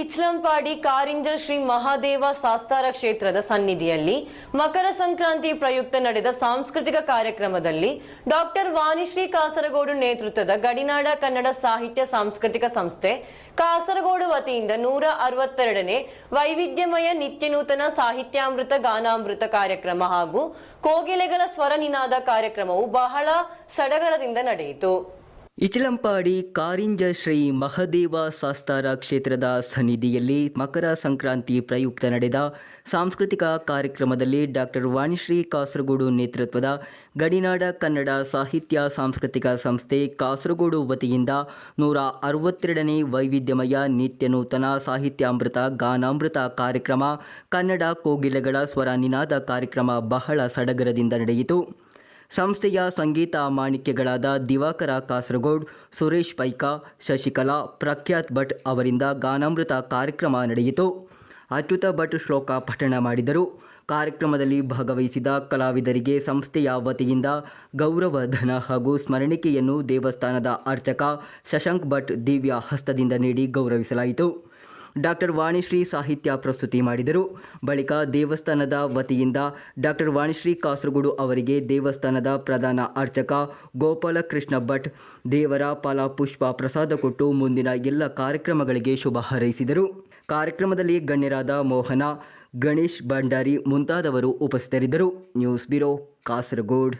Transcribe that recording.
ಇಚ್ಲಂಪಾಡಿ ಕಾರಿಂಜ ಶ್ರೀ ಮಹಾದೇವ ಶಾಸ್ತಾರ ಕ್ಷೇತ್ರದ ಸನ್ನಿಧಿಯಲ್ಲಿ ಮಕರ ಸಂಕ್ರಾಂತಿ ಪ್ರಯುಕ್ತ ನಡೆದ ಸಾಂಸ್ಕೃತಿಕ ಕಾರ್ಯಕ್ರಮದಲ್ಲಿ ಡಾಕ್ಟರ್ ವಾಣಿಶ್ರೀ ಕಾಸರಗೋಡು ನೇತೃತ್ವದ ಗಡಿನಾಡ ಕನ್ನಡ ಸಾಹಿತ್ಯ ಸಾಂಸ್ಕೃತಿಕ ಸಂಸ್ಥೆ ಕಾಸರಗೋಡು ವತಿಯಿಂದ 162ನೇ ವೈವಿಧ್ಯಮಯ ನಿತ್ಯನೂತನ ಸಾಹಿತ್ಯಾಮೃತ ಗಾನಾಮೃತ ಕಾರ್ಯಕ್ರಮ ಹಾಗೂ ಕೋಗಿಲೆಗಳ ಸ್ವರ ನಿನಾದ ಕಾರ್ಯಕ್ರಮವು ಬಹಳ ಸಡಗರದಿಂದ ನಡೆಯಿತು. ಇಚಲಂಪಾಡಿ ಕಾರಿಂಜ ಶ್ರೀ ಮಹಾದೇವ ಶಾಸ್ತಾರ ಕ್ಷೇತ್ರದ ಸನ್ನಿಧಿಯಲ್ಲಿ ಮಕರ ಸಂಕ್ರಾಂತಿ ಪ್ರಯುಕ್ತ ನಡೆದ ಸಾಂಸ್ಕೃತಿಕ ಕಾರ್ಯಕ್ರಮದಲ್ಲಿ ಡಾಕ್ಟರ್ ವಾಣಿಶ್ರೀ ಕಾಸರಗೋಡು ನೇತೃತ್ವದ ಗಡಿನಾಡ ಕನ್ನಡ ಸಾಹಿತ್ಯ ಸಾಂಸ್ಕೃತಿಕ ಸಂಸ್ಥೆ ಕಾಸರಗೋಡು ವತಿಯಿಂದ 162ನೇ ವೈವಿಧ್ಯಮಯ ನಿತ್ಯ ನೂತನ ಸಾಹಿತ್ಯಾಮೃತ ಗಾನಾಮೃತ ಕಾರ್ಯಕ್ರಮ ಕನ್ನಡ ಕೋಗಿಲೆಗಳ ಸ್ವರ ನಿನಾದ ಕಾರ್ಯಕ್ರಮ ಬಹಳ ಸಡಗರದಿಂದ ನಡೆಯಿತು. ಸಂಸ್ಥೆಯ ಸಂಗೀತ ಮಾಣಿಕ್ಯಗಳಾದ ದಿವಾಕರ ಕಾಸರಗೋಡ್, ಸುರೇಶ್ ಪೈಕ, ಶಶಿಕಲಾ, ಪ್ರಖ್ಯಾತ್ ಭಟ್ ಅವರಿಂದ ಗಾನಾಮೃತ ಕಾರ್ಯಕ್ರಮ ನಡೆಯಿತು. ಅಚ್ಯುತ ಭಟ್ ಶ್ಲೋಕ ಪಠಣ ಮಾಡಿದರು. ಕಾರ್ಯಕ್ರಮದಲ್ಲಿ ಭಾಗವಹಿಸಿದ ಕಲಾವಿದರಿಗೆ ಸಂಸ್ಥೆಯ ವತಿಯಿಂದ ಗೌರವಧನ ಹಾಗೂ ಸ್ಮರಣಿಕೆಯನ್ನು ದೇವಸ್ಥಾನದ ಅರ್ಚಕ ಶಶಾಂಕ್ ಭಟ್ ದಿವ್ಯ ಹಸ್ತದಿಂದ ನೀಡಿ ಗೌರವಿಸಲಾಯಿತು. ಡಾಕ್ಟರ್ ವಾಣಿಶ್ರೀ ಸಾಹಿತ್ಯ ಪ್ರಸ್ತುತಿ ಮಾಡಿದರು. ಬಳಿಕ ದೇವಸ್ಥಾನದ ವತಿಯಿಂದ ಡಾಕ್ಟರ್ ವಾಣಿಶ್ರೀ ಕಾಸರಗೋಡು ಅವರಿಗೆ ದೇವಸ್ಥಾನದ ಪ್ರಧಾನ ಅರ್ಚಕ ಗೋಪಾಲಕೃಷ್ಣ ಭಟ್ ದೇವರ ಫಲಪುಷ್ಪ ಪ್ರಸಾದ ಕೊಟ್ಟು ಮುಂದಿನ ಎಲ್ಲ ಕಾರ್ಯಕ್ರಮಗಳಿಗೆ ಶುಭ ಹಾರೈಸಿದರು. ಕಾರ್ಯಕ್ರಮದಲ್ಲಿ ಗಣ್ಯರಾದ ಮೋಹನ, ಗಣೇಶ್ ಭಂಡಾರಿ ಮುಂತಾದವರು ಉಪಸ್ಥಿತರಿದ್ದರು. News bureau, Kasaragod.